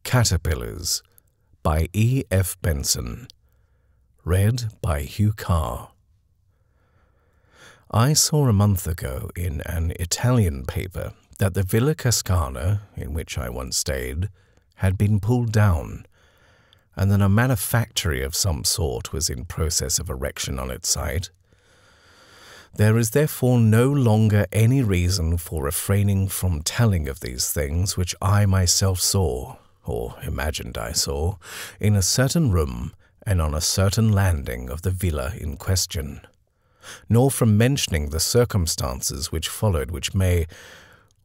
Caterpillars by E. F. Benson. Read by Hugh Carr. I saw a month ago in an Italian paper that the Villa Cascana, in which I once stayed, had been pulled down, and that a manufactory of some sort was in process of erection on its site. There is therefore no longer any reason for refraining from telling of these things which I myself saw, or imagined I saw, in a certain room and on a certain landing of the villa in question, nor from mentioning the circumstances which followed, which may,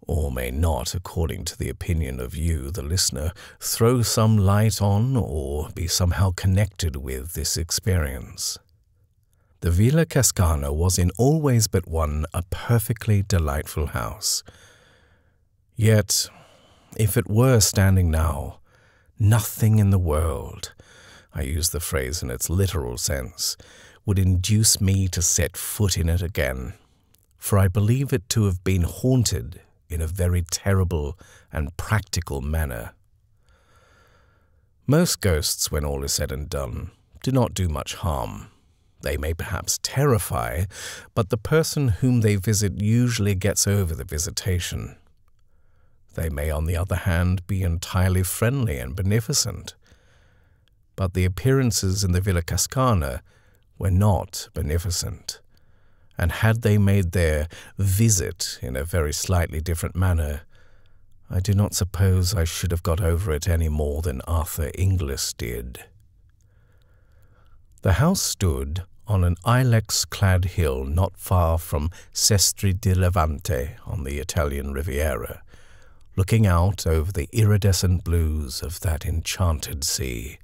or may not, according to the opinion of you, the listener, throw some light on or be somehow connected with this experience. The Villa Cascana was in all ways but one a perfectly delightful house. Yet, if it were standing now, nothing in the world, I use the phrase in its literal sense, would induce me to set foot in it again, for I believe it to have been haunted in a very terrible and practical manner. Most ghosts, when all is said and done, do not do much harm. They may perhaps terrify, but the person whom they visit usually gets over the visitation. They may, on the other hand, be entirely friendly and beneficent, but the appearances in the Villa Cascana were not beneficent, and had they made their visit in a very slightly different manner, I do not suppose I should have got over it any more than Arthur Inglis did. The house stood on an ilex-clad hill not far from Sestri di Levante on the Italian Riviera, looking out over the iridescent blues of that enchanted sea,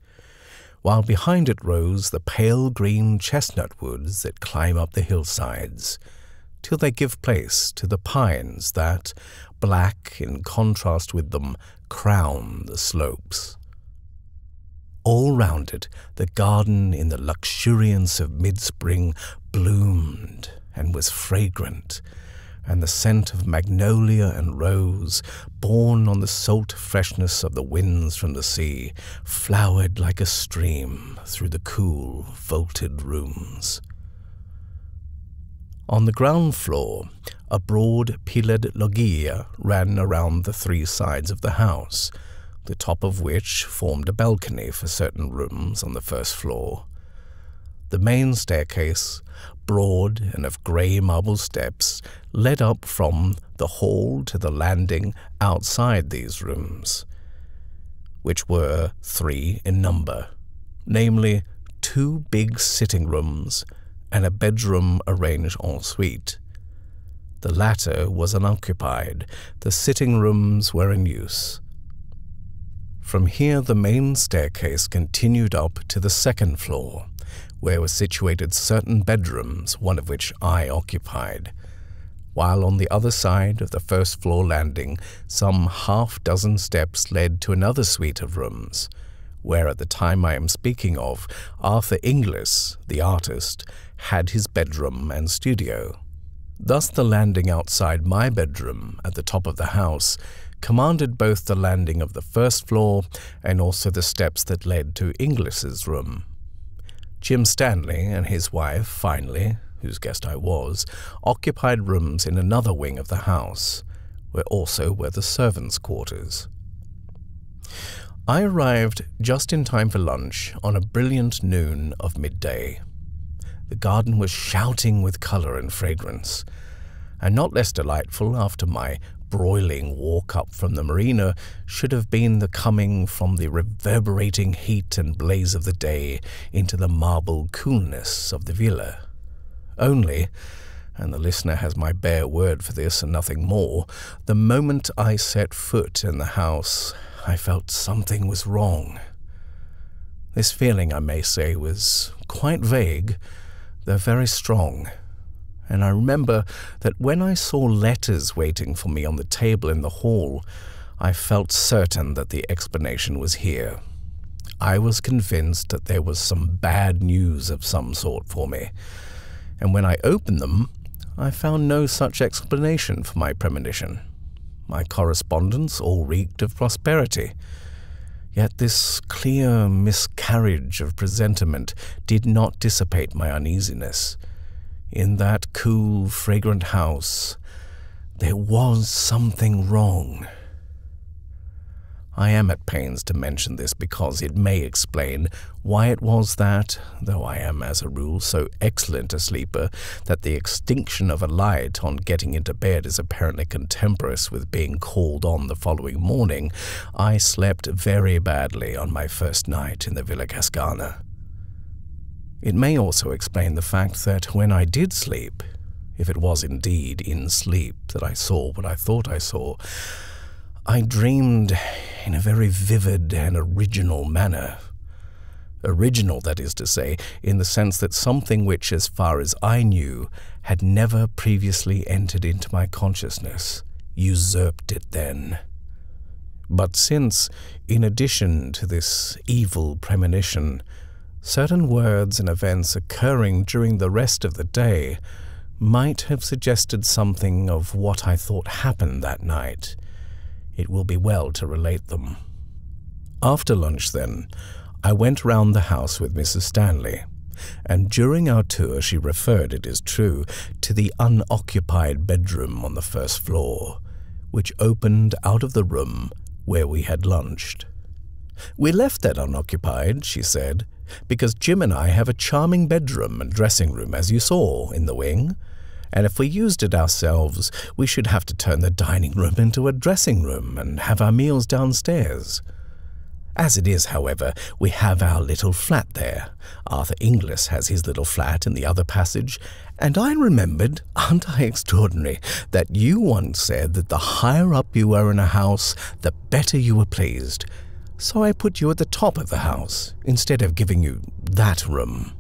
while behind it rose the pale green chestnut woods that climb up the hillsides, till they give place to the pines that, black in contrast with them, crown the slopes. All round it, the garden in the luxuriance of mid-spring bloomed and was fragrant, and the scent of magnolia and rose, borne on the salt freshness of the winds from the sea, flowered like a stream through the cool, vaulted rooms. On the ground floor, a broad pillared loggia ran around the three sides of the house, the top of which formed a balcony for certain rooms on the first floor. The main staircase, broad and of grey marble steps, led up from the hall to the landing outside these rooms, which were 3 in number, namely 2 big sitting rooms and a bedroom arranged en suite. The latter was unoccupied, the sitting rooms were in use. From here the main staircase continued up to the second floor, where were situated certain bedrooms, one of which I occupied, while on the other side of the first floor landing some half-dozen steps led to another suite of rooms, where at the time I am speaking of, Arthur Inglis, the artist, had his bedroom and studio. Thus the landing outside my bedroom at the top of the house commanded both the landing of the first floor and also the steps that led to Inglis's room. Jim Stanley and his wife, finally, whose guest I was, occupied rooms in another wing of the house, where also were the servants' quarters. I arrived just in time for lunch on a brilliant noon of midday. The garden was shouting with colour and fragrance, and not less delightful after my broiling walk up from the marina should have been the coming from the reverberating heat and blaze of the day into the marble coolness of the villa. Only, and the listener has my bare word for this and nothing more, the moment I set foot in the house, I felt something was wrong. This feeling, I may say, was quite vague, though very strong. And I remember that when I saw letters waiting for me on the table in the hall, I felt certain that the explanation was here. I was convinced that there was some bad news of some sort for me, and when I opened them, I found no such explanation for my premonition. My correspondence all reeked of prosperity. Yet this clear miscarriage of presentiment did not dissipate my uneasiness. In that cool, fragrant house, there was something wrong. I am at pains to mention this because it may explain why it was that, though I am as a rule so excellent a sleeper that the extinction of a light on getting into bed is apparently contemporaneous with being called on the following morning, I slept very badly on my first night in the Villa Cascana. It may also explain the fact that when I did sleep, if it was indeed in sleep that I saw what I thought I saw, I dreamed in a very vivid and original manner. Original, that is to say, in the sense that something which, as far as I knew, had never previously entered into my consciousness, usurped it then. But since, in addition to this evil premonition, certain words and events occurring during the rest of the day might have suggested something of what I thought happened that night, it will be well to relate them. After lunch, then, I went round the house with Mrs. Stanley, and during our tour she referred, it is true, to the unoccupied bedroom on the first floor, which opened out of the room where we had lunched. "We left that unoccupied," she said, "because Jim and I have a charming bedroom and dressing room, as you saw, in the wing. And if we used it ourselves, we should have to turn the dining room into a dressing room and have our meals downstairs. As it is, however, we have our little flat there. Arthur Inglis has his little flat in the other passage, and I remembered, aren't I extraordinary, that you once said that the higher up you were in a house, the better you were pleased. So I put you at the top of the house, instead of giving you that room."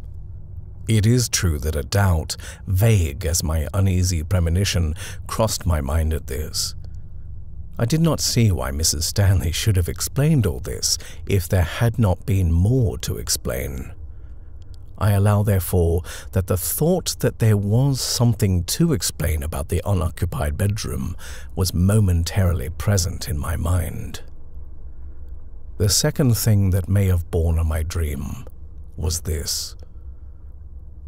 It is true that a doubt, vague as my uneasy premonition, crossed my mind at this. I did not see why Mrs. Stanley should have explained all this if there had not been more to explain. I allow, therefore, that the thought that there was something to explain about the unoccupied bedroom was momentarily present in my mind. The second thing that may have borne on my dream was this.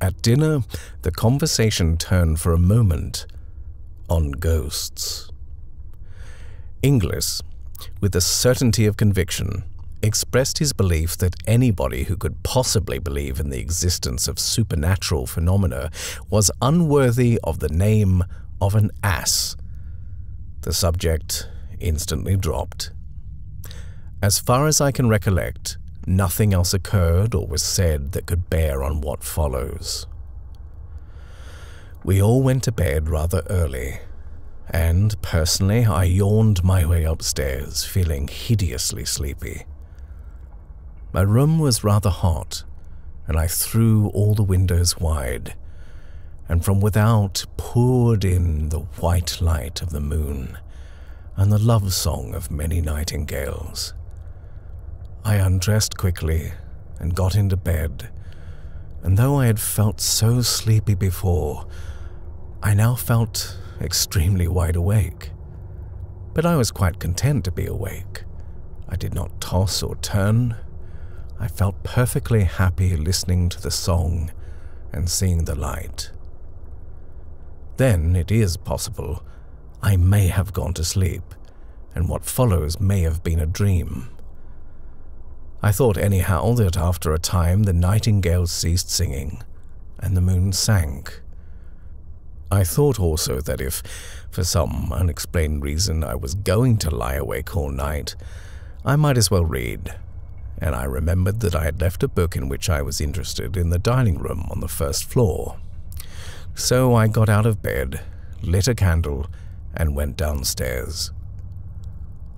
At dinner, the conversation turned for a moment on ghosts. Inglis, with the certainty of conviction, expressed his belief that anybody who could possibly believe in the existence of supernatural phenomena was unworthy of the name of an ass. The subject instantly dropped. As far as I can recollect, nothing else occurred or was said that could bear on what follows. We all went to bed rather early, and, personally, I yawned my way upstairs, feeling hideously sleepy. My room was rather hot, and I threw all the windows wide, and from without poured in the white light of the moon and the love song of many nightingales. I undressed quickly and got into bed, and though I had felt so sleepy before, I now felt extremely wide awake. But I was quite content to be awake. I did not toss or turn. I felt perfectly happy listening to the song and seeing the light. Then it is possible I may have gone to sleep, and what follows may have been a dream. I thought anyhow that after a time the nightingales ceased singing, and the moon sank. I thought also that if, for some unexplained reason, I was going to lie awake all night, I might as well read, and I remembered that I had left a book in which I was interested in the dining room on the first floor. So I got out of bed, lit a candle, and went downstairs.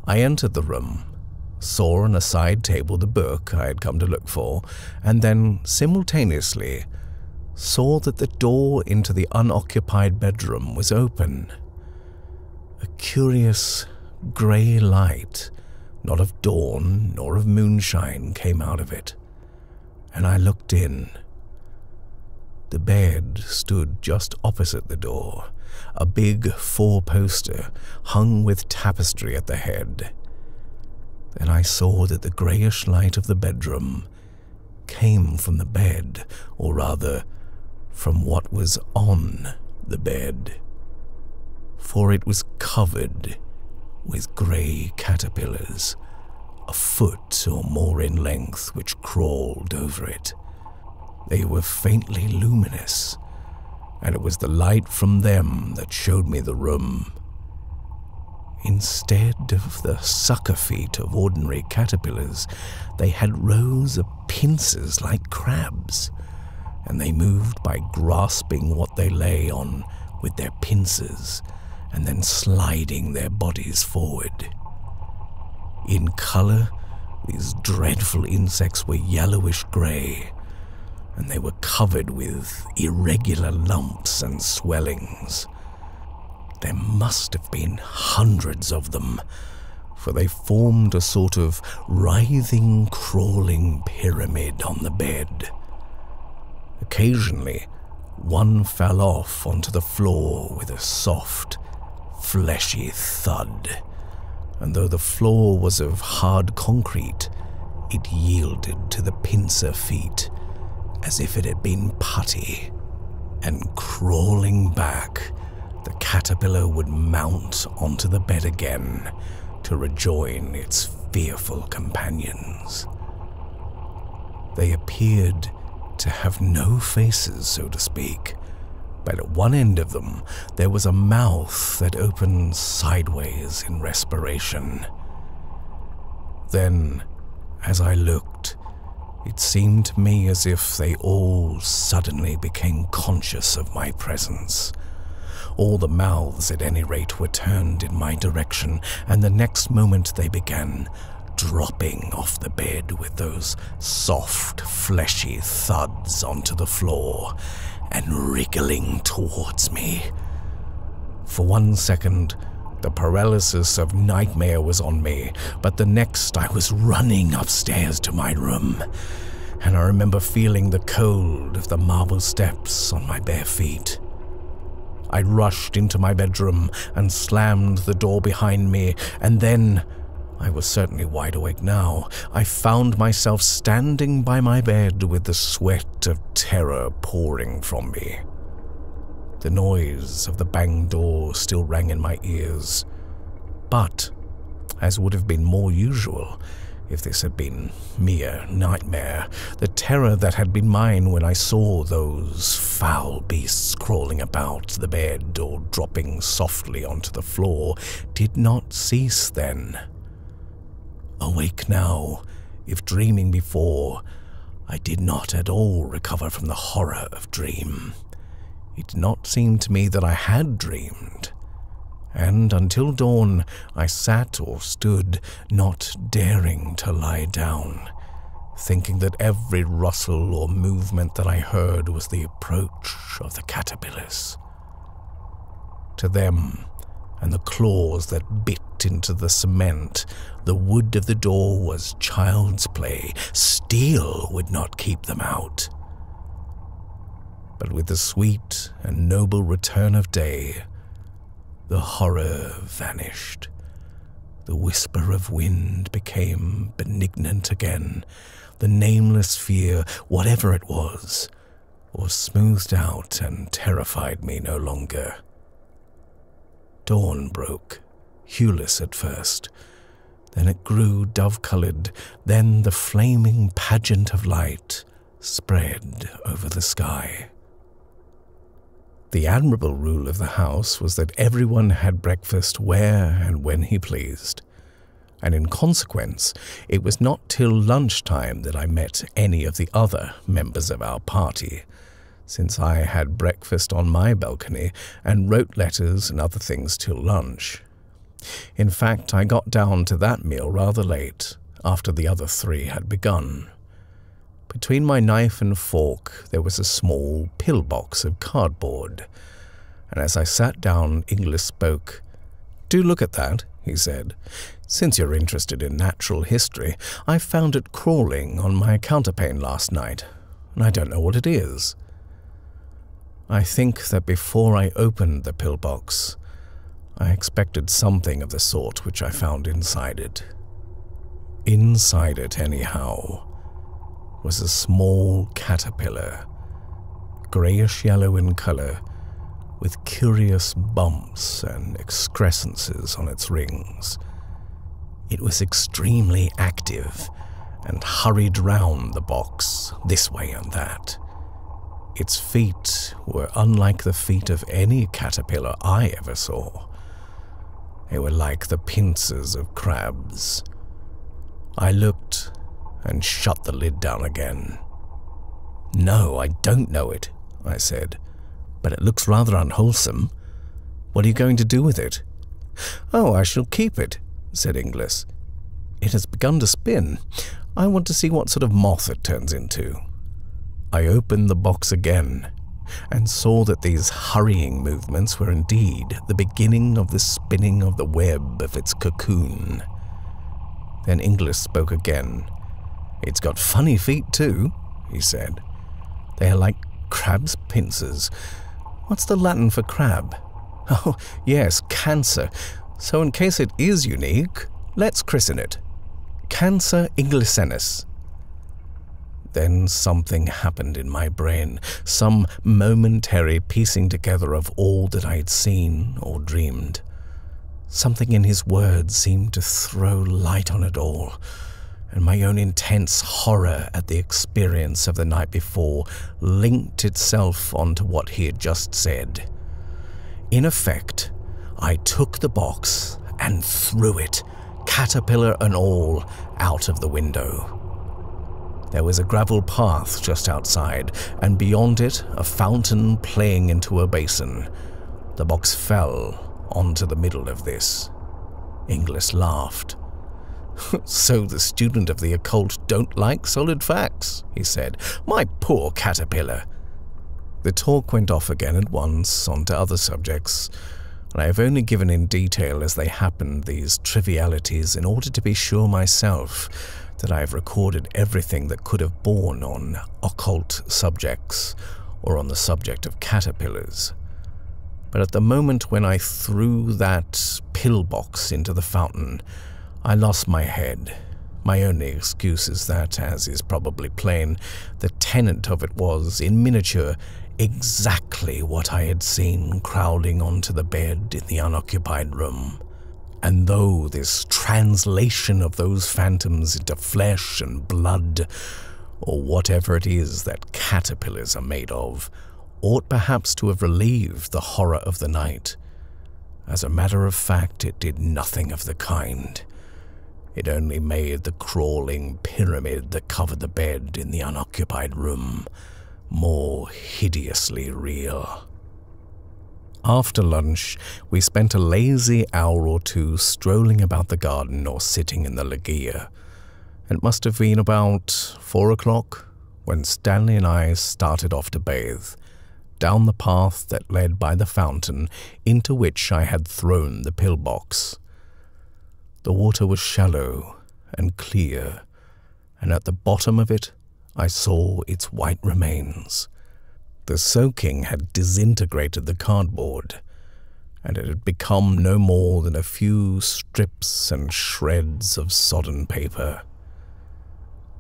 I entered the room, saw on a side table the book I had come to look for, and then, simultaneously, saw that the door into the unoccupied bedroom was open. A curious grey light, not of dawn nor of moonshine, came out of it, and I looked in. The bed stood just opposite the door, a big four-poster hung with tapestry at the head. Then I saw that the greyish light of the bedroom came from the bed, or rather, from what was on the bed, for it was covered with grey caterpillars, a foot or more in length, which crawled over it. They were faintly luminous, and it was the light from them that showed me the room. Instead of the sucker feet of ordinary caterpillars, they had rows of pincers like crabs, and they moved by grasping what they lay on with their pincers and then sliding their bodies forward. In colour, these dreadful insects were yellowish-grey, and they were covered with irregular lumps and swellings. There must have been hundreds of them, for they formed a sort of writhing, crawling pyramid on the bed. Occasionally, one fell off onto the floor with a soft, fleshy thud, and though the floor was of hard concrete, it yielded to the pincer feet as if it had been putty, and crawling back, the caterpillar would mount onto the bed again to rejoin its fearful companions. They appeared to have no faces, so to speak, but at one end of them there was a mouth that opened sideways in respiration. Then, as I looked, it seemed to me as if they all suddenly became conscious of my presence. All the mouths, at any rate, were turned in my direction, and the next moment they began dropping off the bed with those soft, fleshy thuds onto the floor and wriggling towards me. For 1 second, the paralysis of nightmare was on me, but the next I was running upstairs to my room, and I remember feeling the cold of the marble steps on my bare feet. I rushed into my bedroom and slammed the door behind me, and then, I was certainly wide awake now, I found myself standing by my bed with the sweat of terror pouring from me. The noise of the banged door still rang in my ears, but, as would have been more usual if this had been mere nightmare, the terror that had been mine when I saw those foul beasts crawling about the bed or dropping softly onto the floor did not cease then. Awake now, if dreaming before, I did not at all recover from the horror of dream. It did not seem to me that I had dreamed, and until dawn I sat or stood, not daring to lie down, thinking that every rustle or movement that I heard was the approach of the caterpillars. To them, and the claws that bit into the cement, the wood of the door was child's play. Steel would not keep them out. But with the sweet and noble return of day, the horror vanished. The whisper of wind became benignant again. The nameless fear, whatever it was smoothed out and terrified me no longer. Dawn broke, hueless at first. Then it grew dove-coloured. Then the flaming pageant of light spread over the sky. The admirable rule of the house was that everyone had breakfast where and when he pleased, and in consequence, it was not till lunchtime that I met any of the other members of our party, since I had breakfast on my balcony and wrote letters and other things till lunch. In fact, I got down to that meal rather late, after the other three had begun. Between my knife and fork there was a small pillbox of cardboard, and as I sat down, Inglis spoke. "Do look at that," he said. "Since you're interested in natural history, I found it crawling on my counterpane last night, and I don't know what it is." I think that before I opened the pillbox, I expected something of the sort which I found inside it. Inside it, anyhow, was a small caterpillar, greyish-yellow in colour, with curious bumps and excrescences on its rings. It was extremely active and hurried round the box, this way and that. Its feet were unlike the feet of any caterpillar I ever saw. They were like the pincers of crabs. I looked and shut the lid down again. "No, I don't know it," I said, "but it looks rather unwholesome. What are you going to do with it?" "Oh, I shall keep it," said Inglis. "It has begun to spin. I want to see what sort of moth it turns into." I opened the box again and saw that these hurrying movements were indeed the beginning of the spinning of the web of its cocoon. Then Inglis spoke again. "It's got funny feet too," he said. "They are like crab's pincers. What's the Latin for crab?" "Oh, yes, Cancer. So in case it is unique, let's christen it Cancer inglisennis." Then something happened in my brain, some momentary piecing together of all that I had seen or dreamed. Something in his words seemed to throw light on it all, and my own intense horror at the experience of the night before linked itself onto what he had just said. In effect, I took the box and threw it, caterpillar and all, out of the window. There was a gravel path just outside, and beyond it a fountain playing into a basin. The box fell onto the middle of this. Inglis laughed. "So the student of the occult don't like solid facts," he said. "My poor caterpillar." The talk went off again at once onto other subjects, and I have only given in detail as they happened these trivialities in order to be sure myself that I have recorded everything that could have borne on occult subjects or on the subject of caterpillars. But at the moment when I threw that pillbox into the fountain, I lost my head. My only excuse is that, as is probably plain, the tenant of it was, in miniature, exactly what I had seen crowding onto the bed in the unoccupied room. And though this translation of those phantoms into flesh and blood, or whatever it is that caterpillars are made of, ought perhaps to have relieved the horror of the night, as a matter of fact it did nothing of the kind. It only made the crawling pyramid that covered the bed in the unoccupied room more hideously real. After lunch, we spent a lazy hour or two strolling about the garden or sitting in the loggia. It must have been about 4 o'clock when Stanley and I started off to bathe, down the path that led by the fountain into which I had thrown the pillbox. The water was shallow and clear, and at the bottom of it I saw its white remains. The soaking had disintegrated the cardboard, and it had become no more than a few strips and shreds of sodden paper.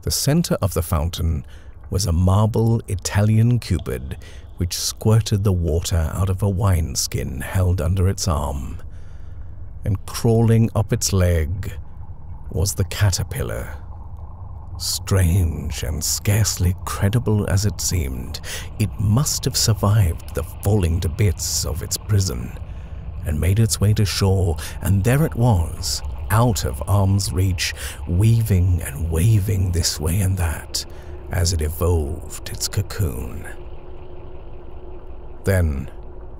The center of the fountain was a marble Italian Cupid which squirted the water out of a wineskin held under its arm, and crawling up its leg was the caterpillar. Strange and scarcely credible as it seemed, it must have survived the falling to bits of its prison and made its way to shore, and there it was, out of arm's reach, weaving and waving this way and that as it evolved its cocoon. Then,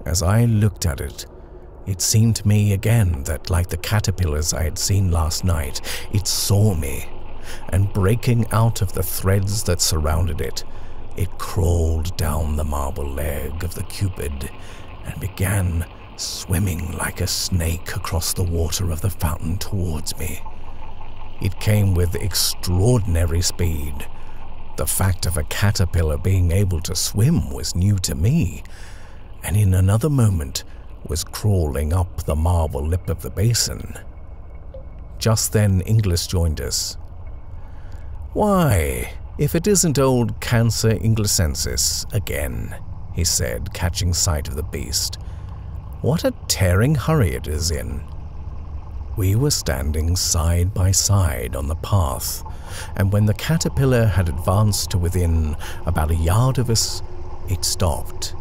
as I looked at it, it seemed to me again that, like the caterpillars I had seen last night, it saw me, and breaking out of the threads that surrounded it, it crawled down the marble leg of the Cupid and began swimming like a snake across the water of the fountain towards me. It came with extraordinary speed. The fact of a caterpillar being able to swim was new to me, and in another moment was crawling up the marble lip of the basin. Just then Inglis joined us, "Why, if it isn't old Cancer inglesensis again," he said, catching sight of the beast. "What a tearing hurry it is in." We were standing side by side on the path, and when the caterpillar had advanced to within about a yard of us, it stopped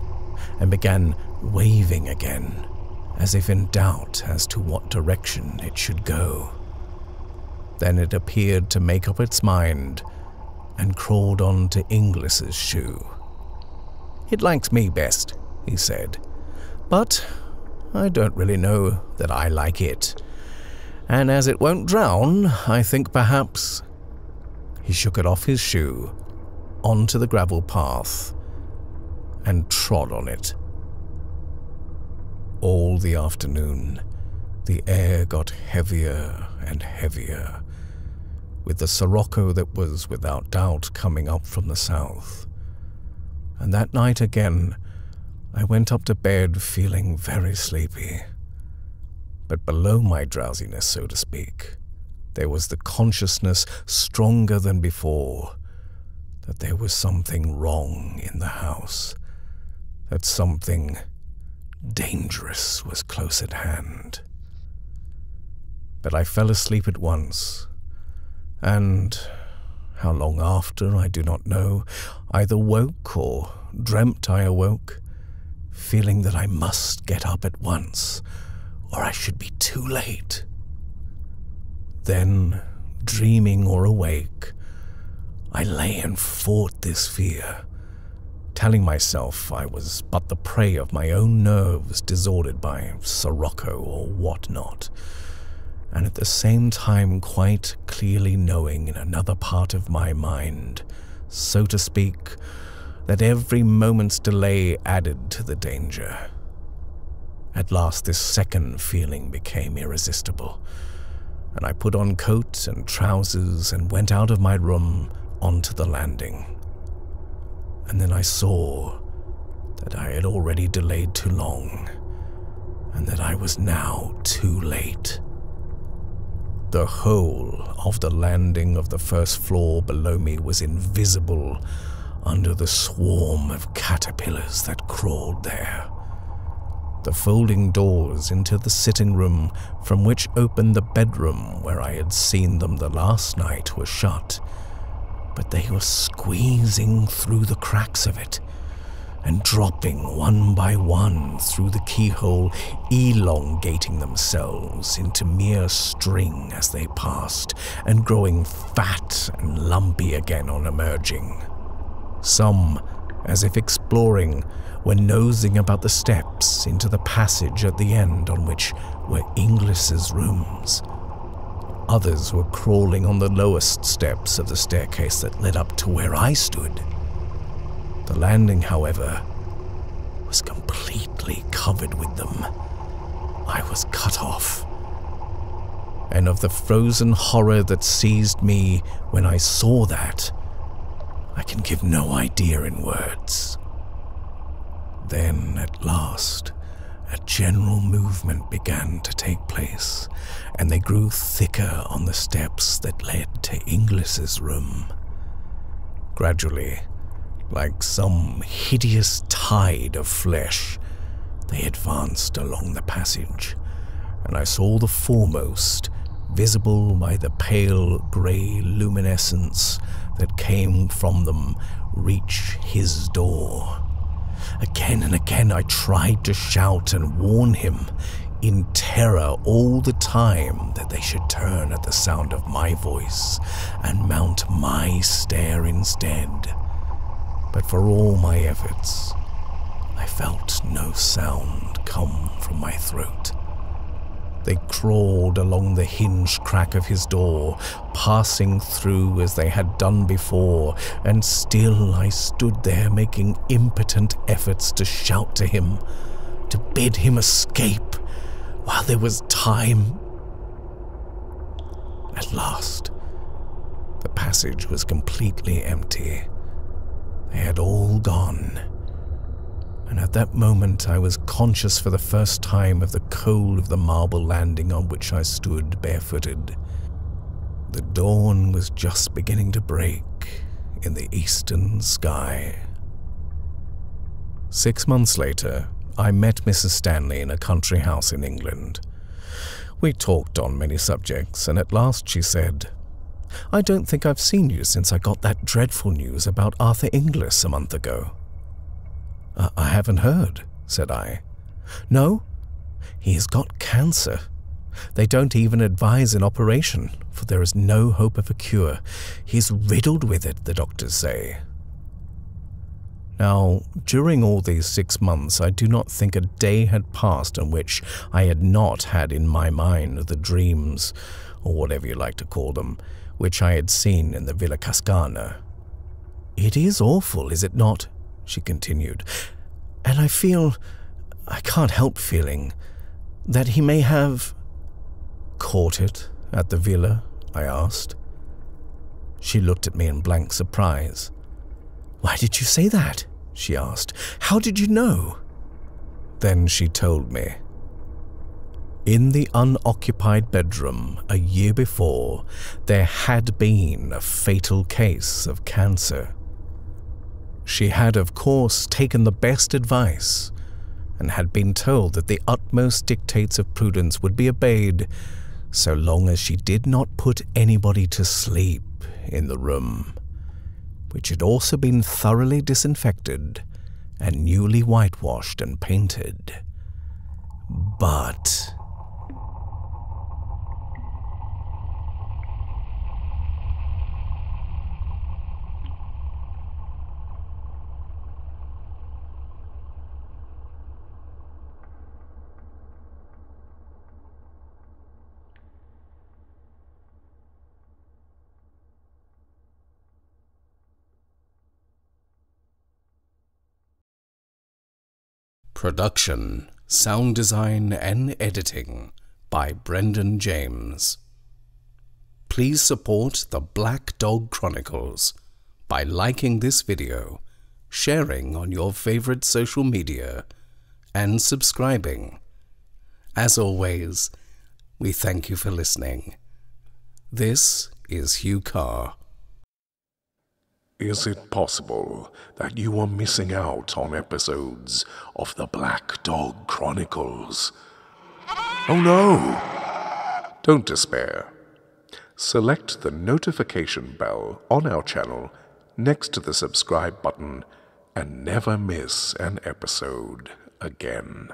and began waving again, as if in doubt as to what direction it should go. Then it appeared to make up its mind and crawled on to Inglis's shoe. "It likes me best," he said, "but I don't really know that I like it. And as it won't drown, I think perhaps—" He shook it off his shoe, onto the gravel path, and trod on it. All the afternoon, the air got heavier and heavier, with the sirocco that was without doubt coming up from the south. And that night again, I went up to bed feeling very sleepy. But below my drowsiness, so to speak, there was the consciousness stronger than before that there was something wrong in the house, that something dangerous was close at hand. But I fell asleep at once, and how long after I do not know, either woke or dreamt I awoke, feeling that I must get up at once, or I should be too late. Then, dreaming or awake, I lay and fought this fear, telling myself I was but the prey of my own nerves disordered by sirocco or what-not, and at the same time quite clearly knowing in another part of my mind, so to speak, that every moment's delay added to the danger. At last this second feeling became irresistible, and I put on coat and trousers and went out of my room onto the landing. And then I saw that I had already delayed too long, and that I was now too late. The whole of the landing of the first floor below me was invisible under the swarm of caterpillars that crawled there. The folding doors into the sitting room from which opened the bedroom where I had seen them the last night were shut, but they were squeezing through the cracks of it and dropping one by one through the keyhole, elongating themselves into mere string as they passed, and growing fat and lumpy again on emerging. Some, as if exploring, were nosing about the steps into the passage at the end on which were Inglis's rooms. Others were crawling on the lowest steps of the staircase that led up to where I stood. The landing, however, was completely covered with them. I was cut off. And of the frozen horror that seized me when I saw that, I can give no idea in words. Then, at last, a general movement began to take place, and they grew thicker on the steps that led to Inglis's room. Gradually, like some hideous tide of flesh, they advanced along the passage, and I saw the foremost, visible by the pale grey luminescence that came from them, reach his door. Again and again I tried to shout and warn him, in terror all the time that they should turn at the sound of my voice and mount my stair instead. But for all my efforts, I felt no sound come from my throat. They crawled along the hinge crack of his door, passing through as they had done before, and still I stood there making impotent efforts to shout to him, to bid him escape while there was time. At last, the passage was completely empty. They had all gone. And at that moment I was conscious for the first time of the cold of the marble landing on which I stood barefooted. The dawn was just beginning to break in the eastern sky. 6 months later, I met Mrs. Stanley in a country house in England. We talked on many subjects, and at last she said, "I don't think I've seen you since I got that dreadful news about Arthur Inglis a month ago." I haven't heard," said I. "No, he has got cancer. They don't even advise an operation, for there is no hope of a cure. He's riddled with it, the doctors say." Now, during all these 6 months, I do not think a day had passed in which I had not had in my mind the dreams, or whatever you like to call them, which I had seen in the Villa Cascana. "It is awful, is it not?" she continued. "And I can't help feeling, that he may have—" "Caught it at the villa?" I asked. She looked at me in blank surprise. "Why did you say that?" she asked. "How did you know?" Then she told me. In the unoccupied bedroom a year before, there had been a fatal case of cancer. She had, of course, taken the best advice and had been told that the utmost dictates of prudence would be obeyed so long as she did not put anybody to sleep in the room, which had also been thoroughly disinfected and newly whitewashed and painted. But production, sound design and editing by Brendan James. Please support the Black Dog Chronicles by liking this video, sharing on your favorite social media, and subscribing. As always, we thank you for listening. This is Hugh Carr. Is it possible that you are missing out on episodes of the Black Dog Chronicles? Oh no! Don't despair. Select the notification bell on our channel next to the subscribe button and never miss an episode again.